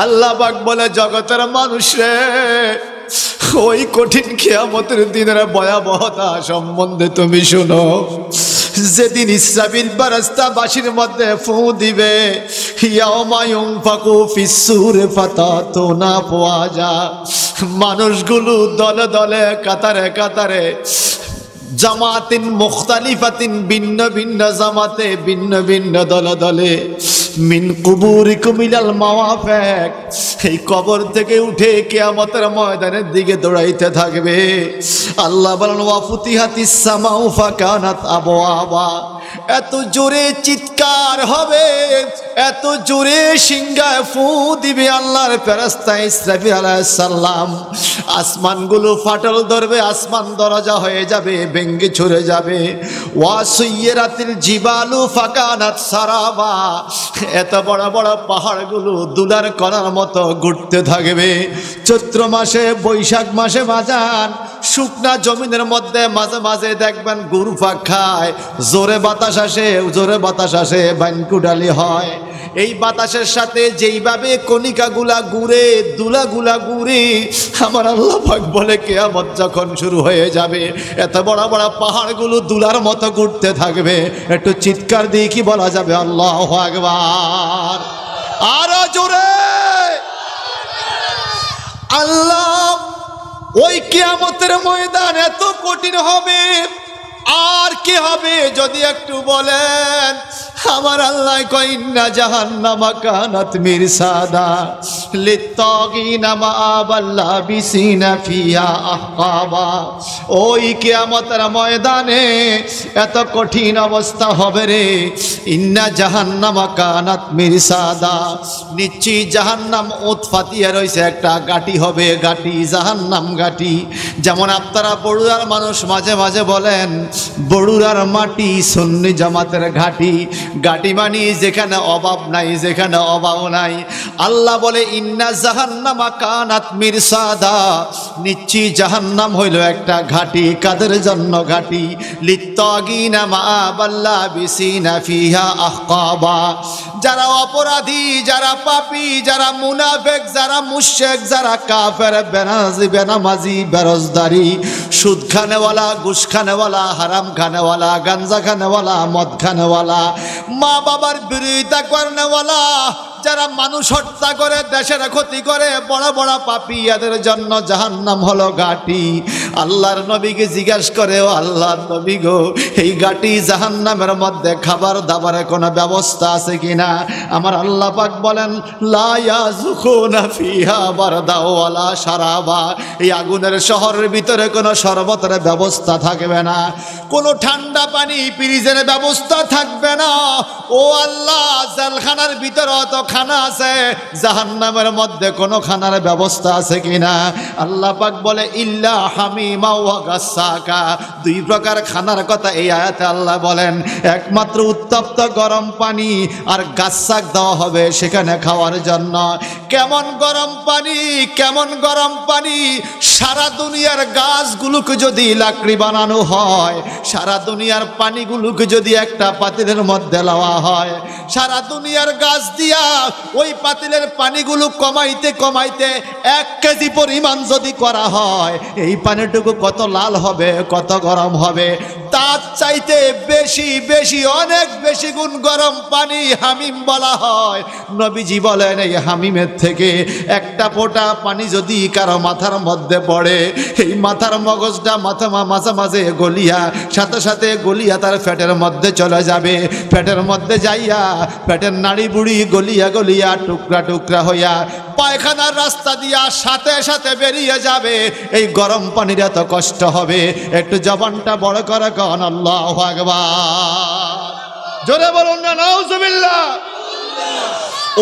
আল্লাহ পাক বলে জগতের মানুষ রে, ওই কঠিন কিয়ামতের দিনের ভয়াবহতা সম্বন্ধে তুমি শোনো। যেদিন ইসরাফিল ফেরেশতাবাসীর মধ্যে ফু দিবে, ইয়াউমা ইউনফাকু ফিস-সূরি ফাতাতুনা আফওয়াজা, মানুষগুলো দলে দলে কাতারে কাতারে, জামাতিন মুখতালিফাতিন, ভিন্ন ভিন্ন জামাতে, ভিন্ন ভিন্ন দলে দলে, মিন কুবুরিকুম ইলাল মাওয়াফিক, এই কবর থেকে উঠে কিয়ামতের ময়দানের দিকে দৌড়াইতে থাকবে। আল্লাহ বলেন ওয়া ফুতিহাতিস সামাউ ফাকানাত আবওয়াবা, এত জোরে চিৎকার হবে, এত জোরে সিংহায় ফু দিবে আল্লাহর ফেরেশতা ইসরাফিল আলাইহিস সালাম, আসমানগুলো ফাটল ধরবে, আসমান দরজা হয়ে যাবে, ভেঙে ছড়ে যাবে। ওয়া সুয়্যিরাতিল জিবালু ফাকানাত সারাবা, এত বড় বড় পাহাড়গুলো দুলার কণার মতো ঘুরতে থাকবে। চৈত্র মাসে, বৈশাখ মাসে বাজান শুকনা জমিনের মধ্যে মাঝে মাঝে দেখবেন ঘুরপাক খায়, জোরে বাতাস আসে, জোরে বাতাস আসে, বানকুডালি হয়। এই বাতাসের সাথে যেইভাবে কণিকাগুলা ঘুরে, দুলাগুলা ঘুরে, আমার আল্লাহ পাক বলে কিয়ামত যখন শুরু হয়ে যাবে, এত বড় বড় পাহাড়গুলো দুলার মতো ঘুরতে থাকবে। একটু চিৎকার দিয়ে কি বলা যাবে আল্লাহু আকবার? আরো জোরে আল্লাহ। ওই কিয়ামতের ময়দান এত কঠিন হবে, আর কি হবে যদি একটু বলেন? আমার আল্লাহ কয় ইন্না জাহান্নামা কানাত মিরসাদা লিত্তাগিনা মাআবাল লাবিসিনা ফিহা আহকাবা। ওই কিয়ামতের ময়দানে এত কঠিন অবস্থা হবে রে, ইন্না জাহান্নামা কানাত মিরসাদা, নিশ্চয়ই জাহান্নাম ওত ফাতিয়া রয়েছে, একটা গাটি হবে, গাটি, জাহান্নাম গাটি। যেমন আপনারা বড়ুয়ার মানুষ মাঝে মাঝে বলেন বড়ুয়ার মাটি সুন্নি জামাতের ঘাটি, গাটি মানি যেখানে অভাব নাই, যেখানে অভাব নাই। আল্লাহ বলে ইন্না জাহান্নামা কানাত মিরসাদা, নিশ্চয়ই জাহান্নাম হইল একটা ঘাটি। কাদের জন্য ঘাটি? লিত্তাগিনা মাআবাল লাবিসিনা ফিহা আহকাবা, যারা অপরাধী, যারা পাপী, যারা মুনাফিক, যারা মুশরিক, যারা কাফের, বেনামাজি, বেরোজদারি, সুদ খানেওয়ালা, ঘুষ খানেওয়ালা, হারাম খানেওয়ালা, গাঞ্জা খানেওয়ালা, মদ খানেওয়ালা, মা বাবার বিরোধিতা করেওয়ালা, যারা মানুষ হত্যা করে, দেশের ক্ষতি করে, বড় বড় পাপী, এদের জন্য জাহান্নাম হলো ঘাটি। আল্লাহর নবীকে জিজ্ঞাসা করে, ও আল্লাহর নবী গো, এই ঘাটি জাহান্নামের মধ্যে খাবার দাবারের কোনো ব্যবস্থা আছে কিনা? আমার আল্লাহ পাক বলেন লা ইয়াযুকুনা ফিহা বারদা ওয়ালা শারাবা, এই আগুনের শহরের ভিতরে কোনো শরবতের ব্যবস্থা থাকবে না, কোনো ঠান্ডা পানি ফ্রিজের ব্যবস্থা থাকবে না। ও আল্লাহ, জেলখানার ভিতরে অত খানা আছে, জাহান্নামের মধ্যে কোনো খানার ব্যবস্থা আছে কিনা? আল্লাহ পাক বলে ইল্লা হামিমা ওয়া গাসসাকা, দুই প্রকার খানার কথা এই আয়াতে আল্লাহ বলেন। একমাত্র উত্তপ্ত গরম পানি আর গাসসাক দেওয়া হবে সেখানে খাওয়ার জন্য। কেমন গরম পানি, কেমন গরম পানি! সারা দুনিয়ার গাছগুলোকে যদি লাকড়ি বানানো হয়, সারা দুনিয়ার পানিগুলোকে যদি একটা পাতিলের মধ্যে লাওয়া হয়, সারা দুনিয়ার গাছ দিয়া ওই পাতিলের পানিগুলো কমাইতে কমাইতে 1 কেজি পরিমাণ যদি করা হয়, এই পানিটুকু কত লাল হবে, কত গরম হবে! তার চাইতে বেশি বেশি, অনেক বেশি গুণ গরম পানি হামিম বলা হয়। নবীজি বলেন এই হামিমের থেকে একটা ফোঁটা পানি যদি কারো মাথার মধ্যে পড়ে, এই মাথার মগজটা মাঝে মাঝে গলিয়া, সাথে সাথে গলিয়া তার পেটের মধ্যে চলে যাবে। পেটের মধ্যে যাইয়া পেটের নাড়ি বুড়ি গলিয়া গলিয়া টুকরা টুকরা হইয়া পায়খানার রাস্তা দিয়া সাথে সাথে বেরিয়ে যাবে। এই গরম পানির এত কষ্ট হবে! একটু জবানটা বড় করে কন আল্লাহু আকবার, জোরে বলুন না নাউজুবিল্লাহ।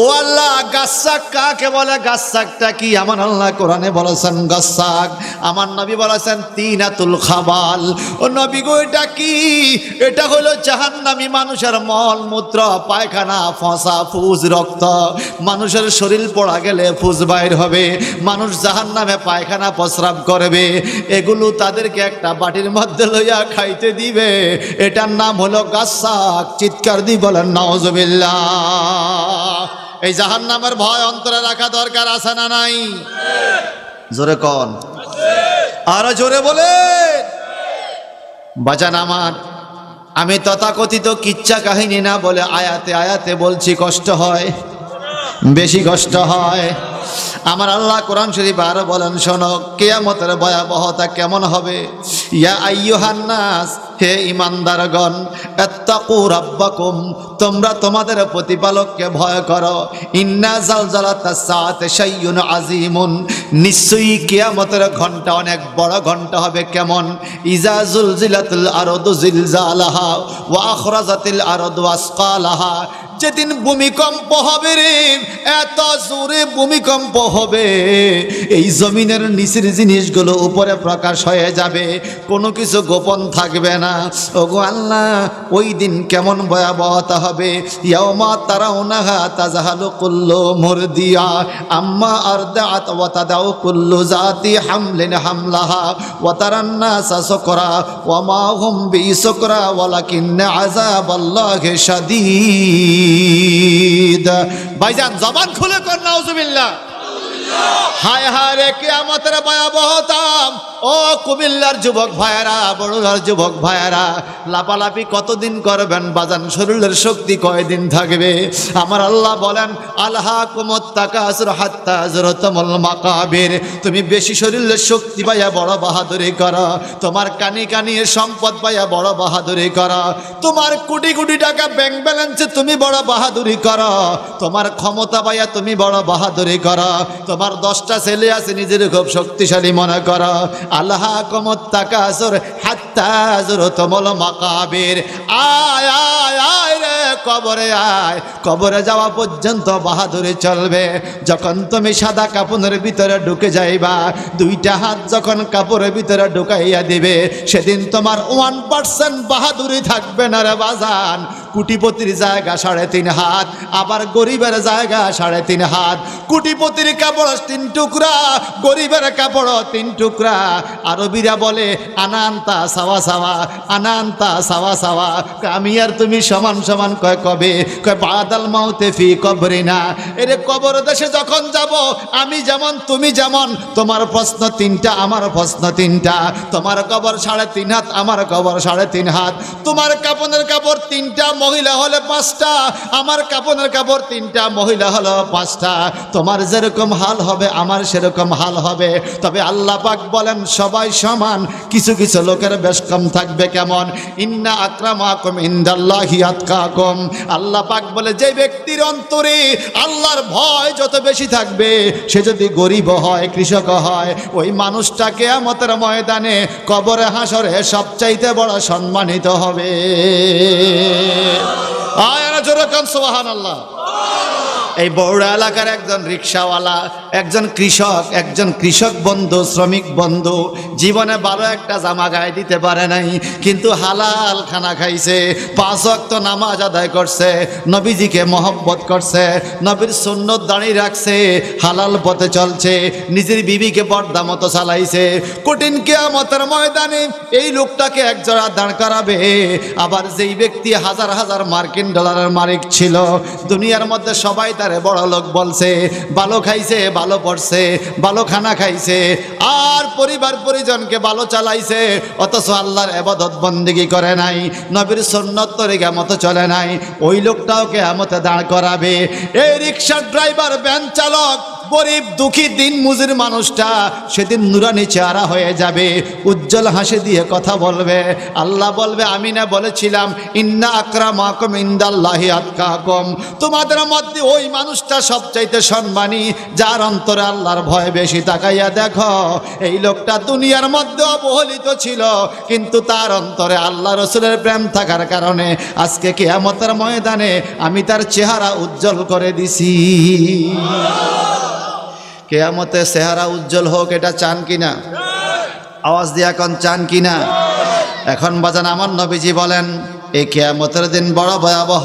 ও আল্লাহ, গাসসাক কাকে বলে? গাসসাকটা কি? আমার আল্লাহ কোরআনে বলেছেন গাসসাক, আমার নবী বলেছেন তিনাতুল খাবাল। ও নবী গো, এটা কি? এটা হলো জাহান্নামী মানুষের মল মূত্র, পায়খানা, ফসা, ফুজ, রক্ত। মানুষের শরীর পড়া গেলে ফুজ বাইর হবে, মানুষ জাহান্নামে পায়খানা প্রস্রাব করবে, এগুলো তাদেরকে একটা বাটির মধ্যে লইয়া খাইতে দিবে। এটার নাম হলো গাসসাক। চিৎকার দিয়ে বলেন নাউজুবিল্লাহ। এই জাহান্নামের ভয় অন্তরে রাখা দরকার আছে না নাই? জোরে কোন, আরো জোরে বলে। বাজান আমার, আমি তথাকথিত কিচ্ছা কাহিনী না বলে আয়াতে আয়াতে বলছি, কষ্ট হয়, বেশি কষ্ট হয়। আমার আল্লাহ কোরআন শরীফ আরো বলেন, শোনো কিয়ামতের ভয়াবহতা কেমন হবে। ইয়া আইয়ুহান নাস, হে ঈমানদারগণ, ইত্তাকু রাব্বাকুম, তোমরা তোমাদের প্রতিপালককে ভয় করো। ইন্না জালজালাতাস সাআতি শাইউন আযীমুন, নিশ্চয়ই কিয়ামতের ঘন্টা অনেক বড় ঘন্টা হবে। কেমন? ইজা জুলজিলাতুল আরদু জিলজালাহা ওয়া আখরাজাতিল আরদু আসকালাহা, যেদিন ভূমিকম্প হবে রে, এত জোরে ভূমিকম্প হবে, এই জমিনের নিচের জিনিসগুলো উপরে প্রকাশ হয়ে যাবে, কোনো কিছু গোপন থাকবে না। ওগো আল্লাহ, ওই দিন কেমন ভয়াবহতা হবে। ইয়াউমা তারাউনাহা তাযহালু কুল্লু মুরদিয়া আম্মা আরদাআত ওয়া তাদাউ কুল্লু যাতি হামলিন হামলাহা ওয়া তারান নাসা সুকরা ওয়া মা হুম বিসুকরা ওয়ালাকিন্না আযাবাল্লাহি শাদীদ। ভাইজান জবান খুলে কর নাউজুবিল্লাহ। হায় হায় রে কিয়ামতের ভয়াবহতা। ও কুমিল্লার যুবক ভাইয়েরা, বড়ুয়ার যুবক ভাইয়েরা, লাপালাপি কতদিন করবেন বাজান? শরীরের শক্তি কয়দিন থাকবে? আমার আল্লাহ বলেন, আলহাকুমুত তাকাসুর হাত্তা যুরতুমুল মাকাবির, তুমি বেশি শরীরের শক্তি পাইয়া বড় বাহাদুরি করো, তোমার কানি কানিয়ে সম্পদ পাইয়া বড় বাহাদুরি করো, তোমার কোটি কোটি টাকা ব্যাংক ব্যালেন্সে তুমি বড় বাহাদুরি করো, তোমার ক্ষমতা পাইয়া তুমি বড় বাহাদুরি করো, তোমার 10টা ছেলে আছে নিজের খুব শক্তিশালী মনে করো। আলহাকুমুত তাকাসুর হাত্তা যুরতুমুল মাকাবির। আয় আয় আয় রে কবরে আয়, কবরে যাওয়া পর্যন্ত বাহাদুরি চলবে। যখন তুমি সাদা কাপড়ের ভিতরে ঢুকে যাইবা, 2টা হাত যখন কাপড়ের ভিতরে ঢুকাইয়া দিবে, সেদিন তোমার 1% বাহাদুরি থাকবে না রে বাজান। কোটিপতির জায়গা 3.5 হাত, আবার গরিবের জায়গা 3.5 হাত। কোটিপতির কাপড় 3 টুকরা, গরিবের কাপড় 3 টুকরা। আরবিরা বলে আনান্তা সাওয়া সাওয়া, আনান্তা সাওয়া সাওয়া। আমি আর তুমি সমান সমান। কয় কবে? কয় বাদাল মাউতে ফি কবরিনা। এরে কবর দেশে যখন যাব, আমি যেমন তুমি যেমন, তোমার প্রশ্ন 3টা, আমার প্রশ্ন 3টা। তোমার কবর 3.5 হাত, আমার কবর 3.5 হাত। তোমার কাপড়ের কাপড় 3টা, মহিলা হলে 5টা, আমার কাপড়ের কাপড় 3টা, মহিলা হলো 5টা। তোমার যেরকম হাল হবে আমার সেরকম হাল হবে। তবে আল্লাহ পাক বলেন সবাই সমান, কিছু কিছু লোকের বেশ কম থাকবে। কেমন? ইন্না আকরামাকুম ইনদাল্লাহি আতকাকুম। আল্লাহ পাক বলে যে ব্যক্তির অন্তরে আল্লাহর ভয় যত বেশি থাকবে, সে যদি গরিব হয়, কৃষক হয়, ওই মানুষটা কিয়ামতের ময়দানে কবরে হাসরে সবচাইতে বড় সম্মানিত হবে। আয়ানা জোরে কান সুবহানাল্লাহ। এই বড়ুয়া এলাকার একজন রিক্সাওয়ালা, একজন কৃষক বন্ধু, শ্রমিক বন্ধু, জীবনে ভালো একটা জামা গায়ে দিতে পারে নাই, কিন্তু হালাল খানা খাইছে, 5 ওয়াক্ত নামাজ আদায় করছে, নবীজিকে মহব্বত করছে, নবীর সুন্নত দাঁড়িয়ে রাখছে, হালাল পথে চলছে, নিজের বিবিকে পর্দা মতো চালাইছে। কঠিন কিয়ামতের ময়দানে এই লোকটাকে একজোড়া দাঁড় করাবে। আবার যেই ব্যক্তি হাজার হাজার মার্কিন ডলারের মালিক ছিল, দুনিয়ার মধ্যে সবাই তারে বড় লোক বলছে, ভালো খাইছে, ভালো পড়ছে, ভালো খানা খাইছে, আর পরিবার পরিজনকে ভালো চালাইছে, অথচ আল্লাহর ইবাদত বন্দেগী করে নাই, নবীর সুন্নত তরিকা মতো চলে নাই, ওই লোকটাও কিয়ামতে দাঁড় করাবে। এই রিকশা ড্রাইভার, ভ্যান চালক, গরিব দুঃখী দিন মজুর মানুষটা সেদিন নুরানি চেহারা হয়ে যাবে, উজ্জ্বল হাসি দিয়ে কথা বলবে। আল্লাহ বলবে, আমি না বলেছিলাম ইন্না আকরামাকুম ইনদাল্লাহি আতকাকুম, তোমাদের মধ্যে ওই মানুষটা সবচাইতে সম্মানী যার অন্তরে আল্লাহর ভয় বেশি। তাকাইয়া দেখো, এই লোকটা দুনিয়ার মধ্যে অবহেলিত ছিল, কিন্তু তার অন্তরে আল্লাহ রসুলের প্রেম থাকার কারণে আজকে কিয়ামতের ময়দানে আমি তার চেহারা উজ্জ্বল করে দিছি। কিয়ামতে চেহারা উজ্জ্বল হোক, এটা চান কিনা? আওয়াজ দিয়া কোন চান কিনা? এখন বাজান আমার নবীজি বলেন এই কিয়ামতের দিন বড় ভয়াবহ।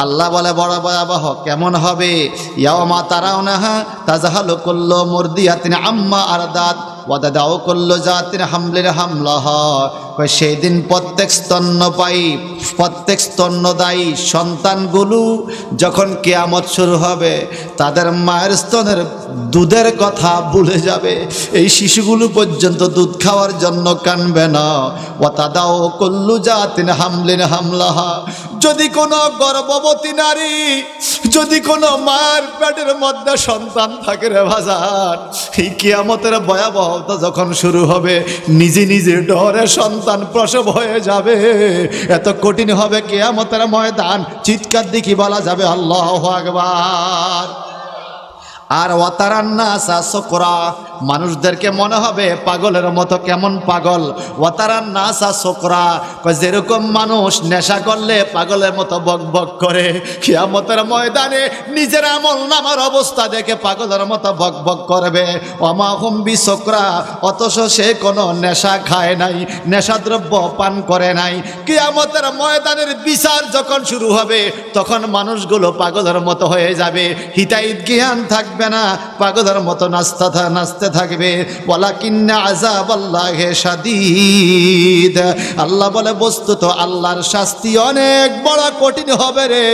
আল্লাহ বলে বড় ভয়াবহ কেমন হবে? ইয়াওমা তারাউনাহা তাযহালু কুল্লু মুরদিয়াতিন আম্মা আরদাত ওয়াদাদাউ কুল্লু জাতিন হামলিন হামলাহা, সেই দিন প্রত্যেক স্তন্যপায়ী প্রত্যেক স্তন্যদায়ী সন্তানগুলো যখন কিয়ামত শুরু হবে তাদের মায়ের স্তনের দুধের কথা ভুলে যাবে। এই শিশুগুলো পর্যন্ত দুধ খাওয়ার জন্য কানবে না। ওয়াদাদাউ কুল্লু জাতিন হামলিন হামলাহা, যদি কোনো গর্ভবতী নারী, যদি কোনো মায়ের পেটের মধ্যে সন্তান থাকে রে বাজার, এই কিয়ামতের ভয়াবহতা যখন শুরু হবে নিজে নিজে ডরে সন্তান প্রসব হয়ে যাবে। এত কঠিন হবে কিয়ামতের ময়দান, চিৎকার দিকে বলা যাবে আল্লাহু আকবার। আর ওয়াতারান্নাসা সুকরা, মানুষদেরকে মনে হবে পাগলের মতো। কেমন পাগল? ওয়াতারান্নাসা সুকরা, যেরকম মানুষ নেশা করলে পাগলের মতো বক বক করে, কিয়ামতের ময়দানে নিজের আমল নামার অবস্থা দেখে পাগলের মতো বক বক করবে। ওমা হুম বিসুকরা, অথচ সে কোনো নেশা খায় নাই, নেশাদ্রব্য পান করে নাই। কিয়ামতের ময়দানের বিচার যখন শুরু হবে তখন মানুষগুলো পাগলের মতো হয়ে যাবে, হিতাহিত জ্ঞান থাকবে না, পাগলের মতো নাচতে থাকবে। ওয়ালাকিন্না আযাবাল্লাহি শাদীদ, আল্লাহ বলে বস্তুত আল্লাহর শাস্তি অনেক বড় কঠিন হবে রে।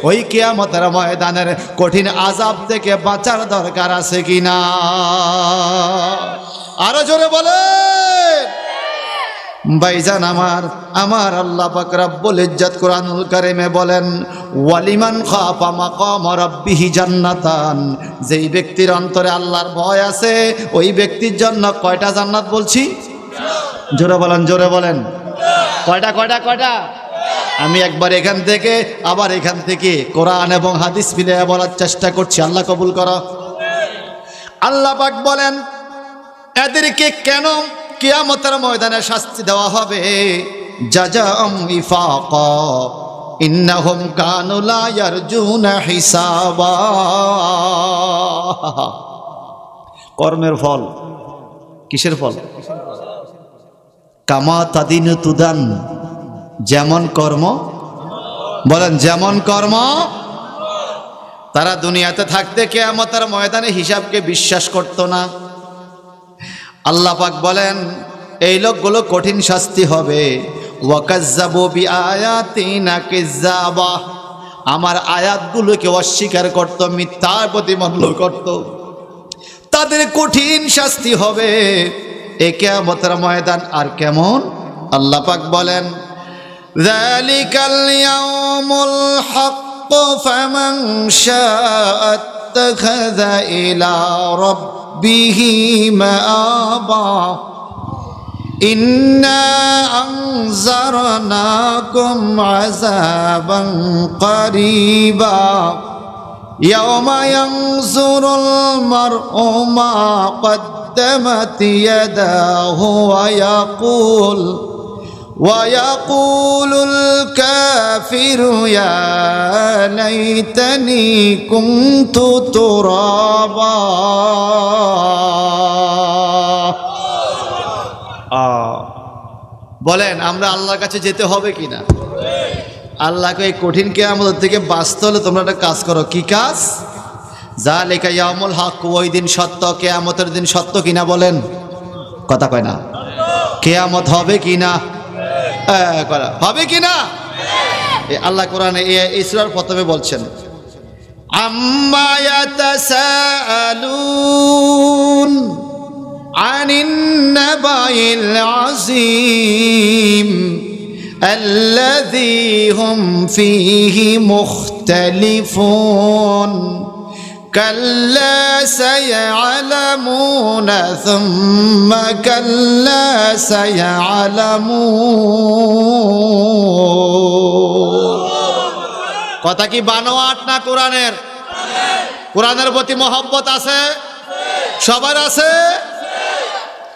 ওই কিয়ামতের ময়দানের কঠিন আযাব থেকে বাঁচার দরকার আছে কিনা? আরো জোরে বলে ভাইজান আমার আল্লাহ পাক রব্বুল ইজ্জত কোরআনুল কারীমে বলেন, ওয়ালিমান খাফা মাকাম রাব্বিহি জান্নাতান, যেই ব্যক্তির অন্তরে আল্লাহর ভয় আছে ওই ব্যক্তির জন্য কয়টা জান্নাত বলছি? জোরে বলেন, জোরে বলেন। কয়টা কয়টা কয়টা? আমি একবার এখান থেকে আবার এখান থেকে কোরআন এবং হাদিস মিলিয়ে বলার চেষ্টা করছি, আল্লাহ কবুল করো। আল্লাহ পাক বলেন এদেরকে কেন কিয়ামতের ময়দানে শাস্তি দেওয়া হবে? জাযাআম ইফাকা ইন্নাহুম কানু লা ইয়ারজুনা হিসাবা, কর্মের ফল। কিসের ফল? কামা তাদিনু তুদান, যেমন কর্ম, বলেন যেমন কর্ম। তারা দুনিয়াতে থাকতে কিয়ামতের ময়দানে হিসাবকে বিশ্বাস করত না। আল্লাহ পাক বলেন এই লোকগুলো কঠিন শাস্তি হবে। ওয়াকাজ্জাবু বিআয়াতিনা কিজ্জাবা, আমার আয়াতগুলোকে অস্বীকার করত, মিথ্যার প্রতিমূল্য করত, তাদের কঠিন শাস্তি হবে এই কিয়ামতের ময়দান। আর কেমন? আল্লাহ পাক বলেন যালিকাল ইয়াউমুল হক ফামান শাআ আত্তাখাযা ইলা রাব্বিহি মাআবা ইন্না আনজারনাকুম আযাবান করিবা ইয়াওমা ইয়ানজুরুল মার'ু মা قدمت يداه ويقول الكافر يا ليتني كنت ترابا। বলেন আমরা আল্লাহর কাছে যেতে হবে কিনা? আল্লাহকে এই কঠিন কিয়ামত থেকে বাঁচতে হলে তোমরা একটা কাজ করো। কি কাজ? যালিকা ইয়াউমুল হক, ওই দিন সত্য, কিয়ামতের দিন সত্য কিনা বলেন? কথা কয় না। কিয়ামত হবে কিনা? হবে কিনা? আল্লাহ কোরআনে এই সূরার প্রথমে বলছেন আম্মা ইয়াতাসাআলুন আনিন নাবাইল আযীম আল্লাযী হুম ফীহি মুখতালিফুন كلا سيعلمون ثم كلا سيعلمون। কথা কি বানোয়াট না কোরআনের? কোরআনের প্রতি মহব্বত আছে? সবার আছে?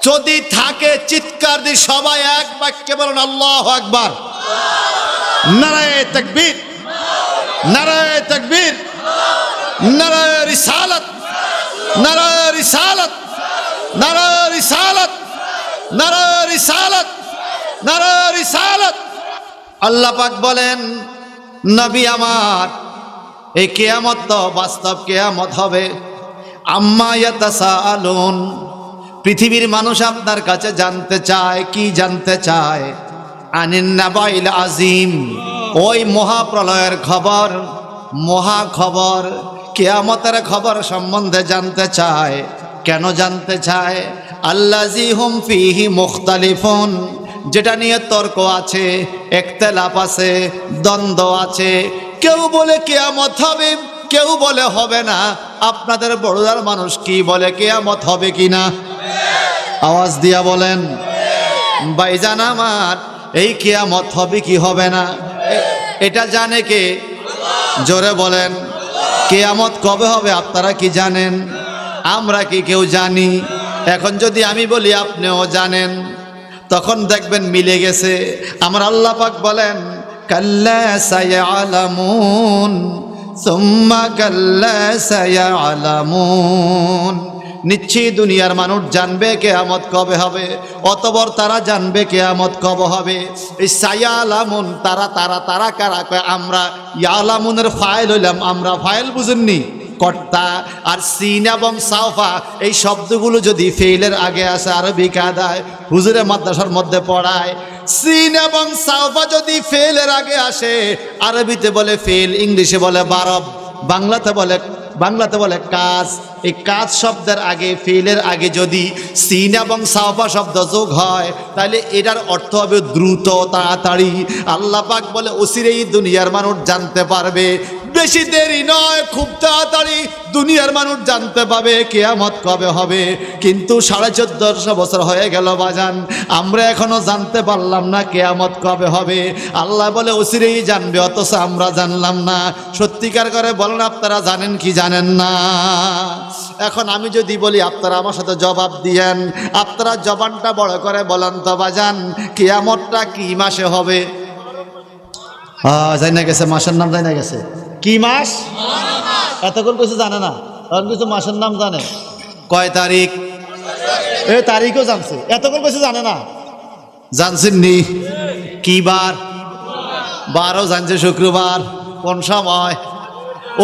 যদি থাকে চিৎকার দিয়ে সবাই এক বাক্যে বলুন আল্লাহু আকবার। নারায়ে তাকবীর, নারায়ে তাকবীর, নারায়ে রিসালাত, নারায়ে রিসালাত, নারায়ে রিসালাত, নারায়ে রিসালাত, নারায়ে রিসালাত। আল্লাহ পাক বলেন নবী আমার এই কিয়ামত তো বাস্তব কিয়ামত হবে। আম্মা ইয়াতাসাআলুন, পৃথিবীর মানুষ আপনার কাছে জানতে চায়, কি জানতে চায়? আনিন নাবাইল আজিম, ওই মহাপ্রলয়ের খবর, মহা খবর, কিয়ামতের খবর সম্বন্ধে জানতে চায়। কেন জানতে চায়? আল্লাযী হুম ফীহি মুখতালিফুন, যেটা নিয়ে তর্ক আছে, ইখতিলাফ আছে, দ্বন্দ্ব আছে। কেউ বলে কিয়ামত হবে, কেউ বলে হবে না। আপনাদের বড়দার মানুষ কি বলে, কিয়ামত হবে কিনা? আওয়াজ দিয়া বলেন। ভাইজান আমার, এই কিয়ামত হবে কি হবে না এটা জানে কে? জোরে বলেন। কিয়ামত কবে হবে আপনারা কি জানেন? আমরা কি কেউ জানি? এখন যদি আমি বলি আপনিও জানেন, তখন দেখবেন মিলে গেছে। আমার আল্লাহ পাক বলেন, কাল্লা সায়ালামুন সুম্মা কাল্লা সায়ালামুন, নিশ্চয়ই দুনিয়ার মানুষ জানবে কিয়ামত কবে হবে, অতঃপর তারা জানবে কিয়ামত কবে হবে। এই সায়ালামুন, তারা তারা তারা কারা কয়? আমরা। ইয়ালামুনের ফাইল হইলাম আমরা, ফাইল বুঝেননি? কর্তা। আর সিন এবং সাওফা এই শব্দগুলো যদি ফেইলের আগে আসে, আরবি কায়দায় হুজুরে মাদ্রাসার মধ্যে পড়ায়, সিন এবং সাওফা যদি ফেইলের আগে আসে, আরবিতে বলে ফেইল, ইংলিশে বলে বারব, বাংলাতে বলে কাজ। এই কাজ শব্দের আগে, ফেইলের আগে যদি সিন এবং সাওফা শব্দ যোগ হয়, তাহলে এটার অর্থ হবে দ্রুত, তাড়াতাড়ি। আল্লাহ পাক বলে অচিরেই দুনিয়ার মানুষ জানতে পারবে, বেশি দেরি নয়, খুব তাড়াতাড়ি দুনিয়ার মানুষ জানতে পাবে কিয়ামত কবে হবে। কিন্তু 1450 বছর হয়ে গেল বাজান, আমরা এখনো জানতে পারলাম না কিয়ামত কবে হবে। আল্লাহ বলে অচিরেই জানবে, অথচ আমরা জানলাম না। সত্যিকার করে বলেন, আপনারা জানেন কি জানেন না? এখন আমি যদি বলি, আপনারা আমার সাথে জবাব দিয়েন। আপনারা জবানটা বড় করে বলেন তো বাজান, কিয়ামতটা কি মাসে হবে? জানি না গেছে, মাসের নাম জানি না গেছে। কি মাস? এতক্ষণ কিছু জানে না, তখন কিছু মাসের নাম জানে। কয় তারিখ? এই তারিখও জানছে, এতক্ষণ কিছু জানে না। জানছেন নি? কি বার? বারও জানছে, শুক্রবার। কোন সময়?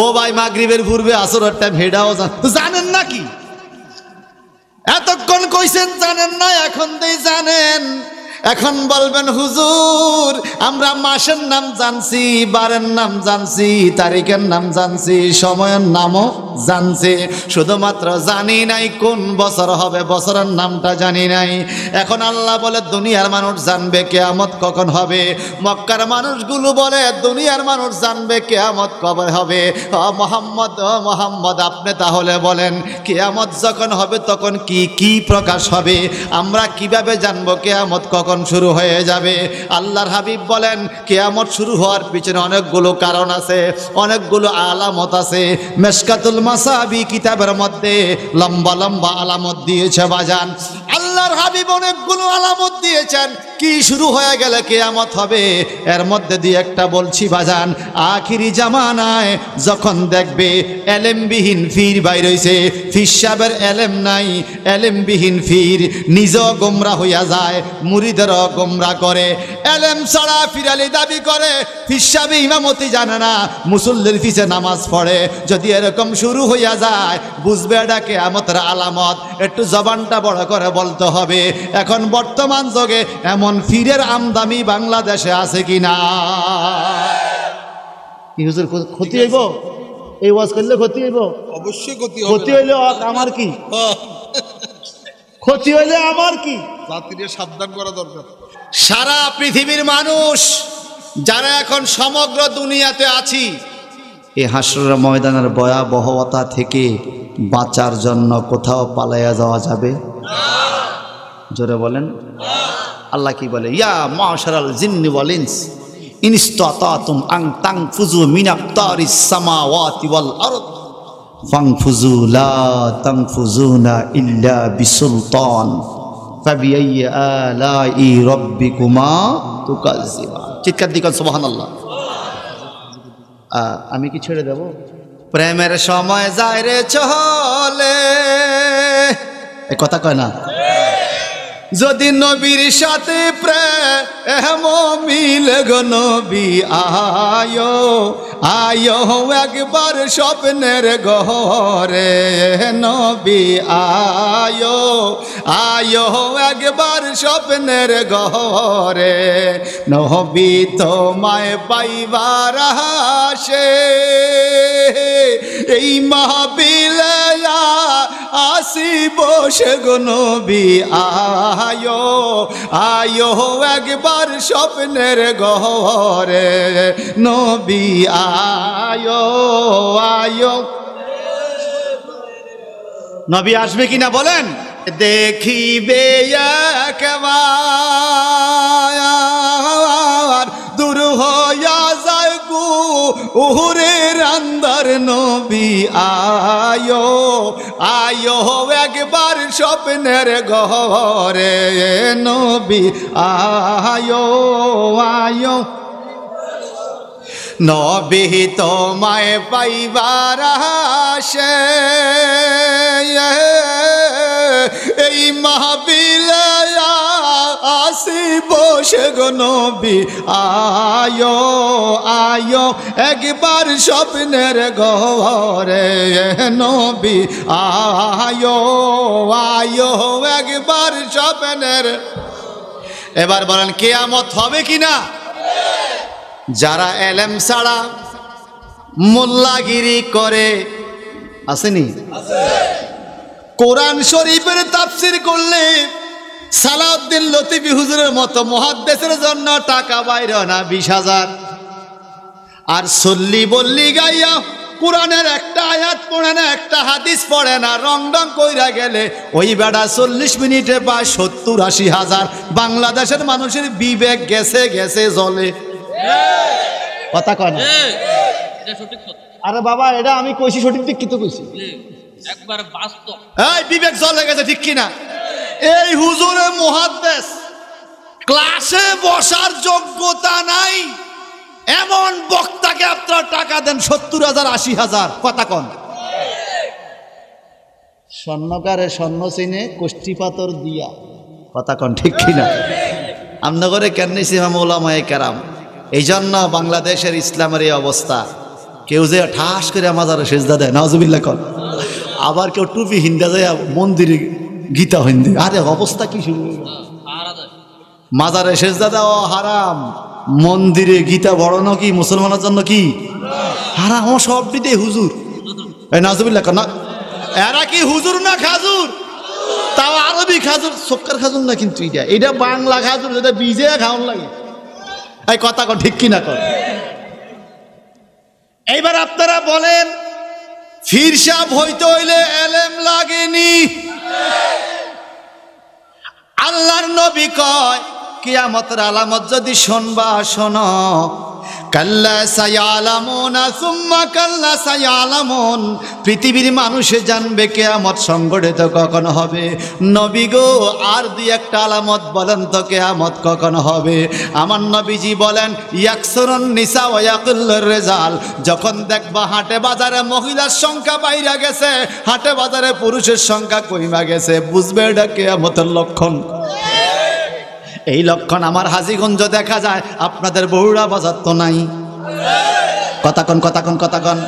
ও ভাই, মাগরিবের পূর্বে, আসরের টাইম, হেডাও জানেন নাকি? এতক্ষণ কইছেন জানেন না, এখন দেই জানেন। এখন বলবেন, হুজুর আমরা মাসের নাম জানছি, বারের নাম জানছি, তারিখের নাম জানছি, সময়ের নামও জানছি, শুধুমাত্র জানি নাই কোন বছর হবে, বছরের নামটা জানি নাই। এখন আল্লাহ বলে দুনিয়ার মানুষ জানবে কিয়ামত কখন হবে। মক্কার মানুষগুলো বলে দুনিয়ার মানুষ জানবে কিয়ামত কবে হবে। ও মোহাম্মদ, আপনি তাহলে বলেন, কিয়ামত যখন হবে তখন কি কি প্রকাশ হবে? আমরা কিভাবে জানবো কিয়ামত কখন শুরু হয়ে যাবে? আল্লাহর হাবিব বলেন, কিয়ামত শুরু হওয়ার পিছনে অনেকগুলো কারণ আছে, অনেকগুলো আলামত আছে। মিশকাতুল মাসাবি কিতাবের মধ্যে লম্বা লম্বা আলামত দিয়েছে বাজান। আল্লাহর হাবিব অনেকগুলো আলামত দিয়েছেন কি শুরু হয়ে গেলে কিয়ামত হবে। এর মধ্যে দিয়ে একটা বলছি বাজান, আখিরি জামানায় যখন দেখবে এলেমবিহীন ফির বাইর হইছে, ফির সাহেবের এলেম নাই, এলেমবিহীন ফির নিজেও গোমরা হইয়া যায়, মুরিদেরও গোমরা করে। এলেম ছাড়া ফিরালি দাবি করে, ফির সাহেব ইমামতি জানে না, মুসল্লির পিছে নামাজ পড়ে। যদি এরকম শুরু হইয়া যায়, বুঝবে এটা কিয়ামতের আলামত। একটু জবানটা বড় করে বলতে হবে। এখন বর্তমান যুগে এমন ফিরের আমদানি বাংলাদেশে আছে কিনা? কি হুজুর ক্ষতি হইব? এই ওয়াজ করলে ক্ষতি হইব? অবশ্যই ক্ষতি হইলে আমার কি? ক্ষতি হইলে আমার কি? জাতিকে সাবধান করা দরকার। সারা পৃথিবীর মানুষ যারা এখন সমগ্র দুনিয়াতে আছি, এই হাসরের ময়দানের ভয়াবহতা থেকে বাঁচার জন্য কোথাও পালাইয়া যাওয়া যাবে? জোরে বলেন। আল্লাহ কি বলে? ইয়া মাশারাল জিন্নি ওয়াল ইনস ইন ইসতাতাতুম আন তানফুযু মিন আকতারিস সামাওয়াতি ওয়াল আরদ ফানফুযু লা তানফুযুনা ইল্লা বিসুলতান ফাবিআইয়ি আলাই রাব্বিকুমা তুকাজ্জিবান। চিৎকার দিবেন সুবহানাল্লাহ। আমি কি ছেড়ে দেব? প্রেমের সময় যায় রে চলে, এ কথা কয় না? যদি নবীর সাথে প্রেম মিলে গো নবী আয়ো আয়ো একবার স্বপ্নের ঘরে, নবী আয়ো আয়ো একবার স্বপ্নের ঘরে নবী তোমায় পাইবার আসে এই মাহফিলে আসিব সে গো নবী আয়ো আয়ো একবার স্বপ্নের ঘরে নবী আয়ো আয়ো নবী আসবে কিনা বলেন দেখিবে একবার দূর হইয়া যায় গো উহুরের আন্দার নবী আয়ো আয়ো একবার স্বপ্নের ঘরে নবী আয়ো আয়ো নবী তোমায় পাইবার আসে এই মাহফিলে আসিব সে গো নবী আয়ো আয়ো একবার স্বপ্নের ঘরে নবী আয়ো আয়ো একবার স্বপ্নের এবার বলেন কিয়ামত হবে কিনা যারা এলেম ছাড়া মোল্লাগিরি করে আসেনি কোরআন শরীফের তাফসীর করলে সালাউদ্দিন লতিফি হুজুরের মতো মুহাদ্দিসের জন্য টাকা বাইরে না 20,000 আর সল্লি বল্লি গাইয়া কোরআনের একটা আয়াত পড়ে না একটা হাদিস পড়ে না রং রং কইরা গেলে ওই বেড়া 40 মিনিটে পায় 70-80,000 বাংলাদেশের মানুষের বিবেক গেছে গেছে জলে কথা কয় না আরে বাবা এটা আমি কইছি সঠিক দিক কিন্তু কইছি একবার বাস্তব এই বিবেক চলে গেছে ঠিক কিনা এই হুজুরে মুহাদ্দিস ক্লাসে বসার যোগ্যতা নাই এমন বক্তাকে আপনারা টাকা দেন 70,000-80,000 কথা কন স্বর্ণকারে স্বর্ণ চিনে কোষ্ঠী পাথর দিয়া কথা কন ঠিক কিনা আমনগরে কেন নিছি ইমাম ওলামায়ে কেরাম এই জন্য বাংলাদেশের ইসলামের এই অবস্থা কেউ যে ঠাস করে মাজারে সেজদা দেয় নাউজুবিল্লাহ কর আবার কেউ টুপি হিন্দা যায় মন্দিরে গীতা হিন্দি আরে অবস্থা কি শুরু মাজারে সেজদা দেওয়া হারাম মন্দিরে গীতা পড়ানো কি মুসলমানের জন্য কি হারাম ও সব দিতে হুজুর এই নাউজুবিল্লাহ কর না এরা কি হুজুর না খাজুর তাও আরবি খাজুর সক্কার খাজুর না কিন্তু এটা বাংলা খাজুর যেটা বীজে খাওয়ান লাগে এই কথা কন ঠিক কিনা কর এইবার আপনারা বলেন ফির সাহেব হইতে হইলে এলেম লাগেনি আল্লাহর নবী কয় কিয়ামতের আলামত যদি শুনবা শোনো কাল্লা সায়ালামুনা সুম্মা কাল্লা সায়ালামুন পৃথিবীর মানুষে জানবে কিয়ামত সংঘটিত কখন হবে নবী গো আর দুই একটা আলামত বলেন তো কিয়ামত কখন হবে আমার নবীজি বলেন ইয়াকসুরুন নিসা ওয়া ইয়াকুল্লুর রিজাল যখন দেখবা হাটে বাজারে মহিলার সংখ্যা বাইরে গেছে হাটে বাজারে পুরুষের সংখ্যা কমে গেছে বুঝবে এটা কিয়ামতের লক্ষণ এই লক্ষণ আমার হাজীগঞ্জ দেখা যায় আপনাদের বউরা বাজার তো নাই কথা কন কথা কন কথা কন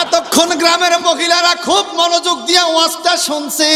এতক্ষণ গ্রামের মহিলারা খুব মনোযোগ দিয়ে ওয়াজটা শুনছে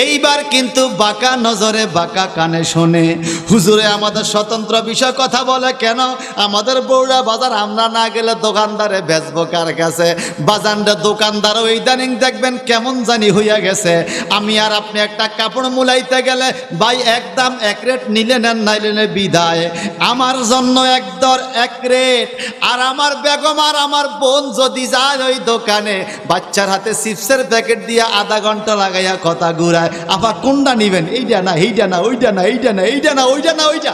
এইবার কিন্তু বাঁকা নজরে বাঁকা কানে শোনে হুজুরে আমাদের স্বতন্ত্র বিষয় কথা বলে কেন আমাদের বউরা বাজার আমরা না গেলে দোকানদারে বেচবো কার কাছে বাজানটা দোকানদারও ইদানিং দেখবেন কেমন জানি হইয়া গেছে আমি আর আপনি একটা কাপড় মুলাইতে গেলে ভাই একদম এক রেট নিলে নেন নাইলে বিদায় আমার জন্য এক দর এক রেট আর আমার বেগম আর আমার বোন যদি যায় ওই দোকানে বাচ্চার হাতে চিপসের প্যাকেট দিয়ে আধা ঘন্টা লাগাইয়া কথা ঘুরায় আপা কোনটা নিবেন এইটা না এইটা না ওইটা না এইটা না এইটা না ওইটা না ওইটা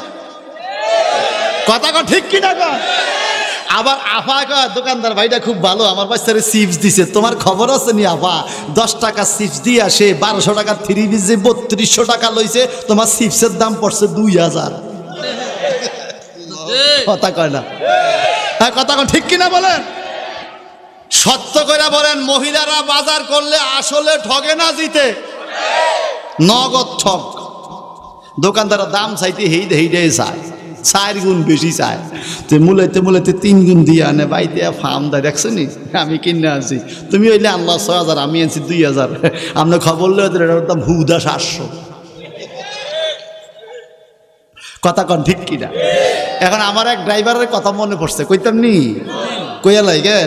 কথা কন ঠিক কিনা কন আবার আফা কয় দোকানদার ভাইটা খুব ভালো আমার বাচ্চারে চিপস দিছে তোমার খবর আছে নি আফা 10 টাকা চিপস দিয়ে আসে 1200 টাকার 3 পিস 3200 টাকা লইছে তোমার চিপসের দাম পড়ছে 2000 কথা কয় না হ্যাঁ কথা কন ঠিক কিনা বলেন সত্য করে বলেন মহিলারা বাজার করলে আসলে ঠগে না জিতে নগদ ঠক দোকানদার দাম চাইতে হেইডে চায় 4 গুণ বেশি চায়। তো মূলাইতে 3 গুণ দিয়ে আনে বাইতে ফার্ম দেয়, দেখছো নি আমি কিনে আনছি, তুমি হইলে আল্লাহ 6000 আমি আনছি 2000, আপনার খবর লো এটার দাম হুদা 700। কথা কন ঠিক কিনা? এখন আমার এক ড্রাইভারের কথা মনে পড়ছে, কইতাম নি কইয়ালাই গে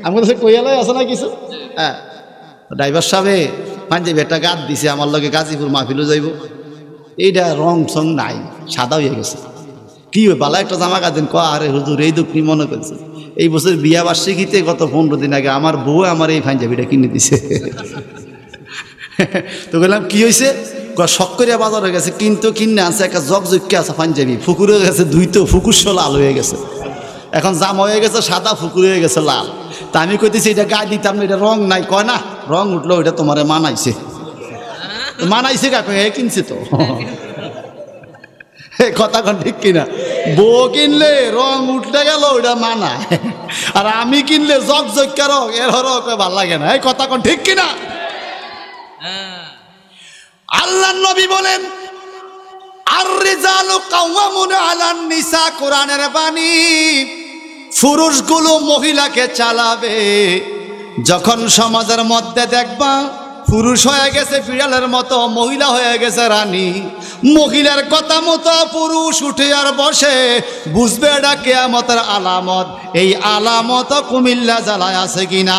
আমার কাছে কইয়ালাই আছে না কিছু। হ্যাঁ, ড্রাইভার সাহেবে পাঞ্জাবি একটা গাদ দিছে আমার লগে গাজীপুর মাহফিলও যাইব, এইটা রং সং নাই, সাদা হয়ে গেছে। কি হয় বালা একটা জামা কাঁদেন, ক আরে হুজুর এই দুঃখ মনে করছে, এই বছর বিয়া বার্ষিকীতে গত 15 দিন আগে আমার বউ আমার এই পাঞ্জাবিটা কিনে দিছে। তো বললাম কি হয়েছে, শখ করিয়া বাজার হয়ে গেছে, কিন্তু কিনে আছে একটা জগজগকে আছে পাঞ্জাবি, ফুকুর হয়ে গেছে ধুইতো, ফুকুর লাল হয়ে গেছে, এখন জামা হয়ে গেছে সাদা, ফুকুর হয়ে গেছে লাল। তা আমি কইতেছি এটা গায়ে দিতাম না, এটা রং নাই, কয় না রং উঠলো ওইটা তোমারে মানাইছে। মানাইছে কাকে, এ কিনছে তো। কথা কন ঠিক কিনা? বউ কিনলে রং উঠতে গেল ওইটা মানায়, আর আমি কিনলে জগজগকে রং এর রং ভাল লাগে না। এই কথা কন ঠিক কিনা? আল্লাহ নবী বলেন আর রিজালু কাওয়ামুনা আলান নিসা, কোরআনের বাণী। পুরুষগুলো মহিলাকে চালাবে। যখন সমাজের মধ্যে দেখবা পুরুষ হয়ে গেছে বিড়ালের মতো, মহিলা হয়ে গেছে রানী, মহিলার কথা মতো পুরুষ উঠে আর বসে, বুঝবে এটা কিয়ামতের আলামত। এই আলামত কুমিল্লা জেলায় আছে কিনা?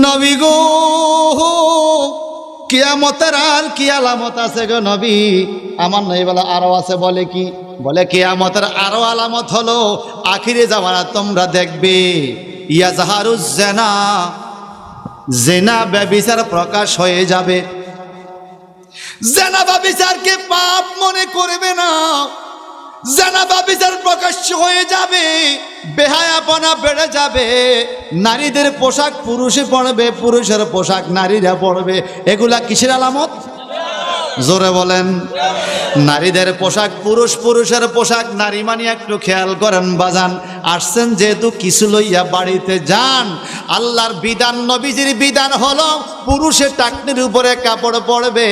নবী গো কিয়ামতের আর কি আলামত আছে গো নবী? আমার নই বলে আরো আছে। বলে কি? বলে কিয়ামতের আরো আলামত হলো আখিরে জামানা তোমরা দেখবে ইয়াজহারুজ জিনা, জিনা ব্যভিচার প্রকাশ হয়ে যাবে। জিনা ব্যভিচারকে পাপ মনে করবে না, জিনা ব্যভিচার প্রকাশ্য হয়ে যাবে, বেহায়াপনা বেড়ে যাবে, নারীদের পোশাক পুরুষে পরবে, পুরুষের পোশাক নারীরা পরবে। এগুলা কিসের আলামত? জোরে বলেন। নারীদের পোশাক পুরুষ, পুরুষের পোশাক নারী। মানে একটু খেয়াল করেন বাজান, আসছেন যেহেতু কিছু লইয়া বাড়িতে যান। আল্লাহর বিধান, নবীজির বিধান হলো পুরুষের টাকনির উপরে কাপড় পরবে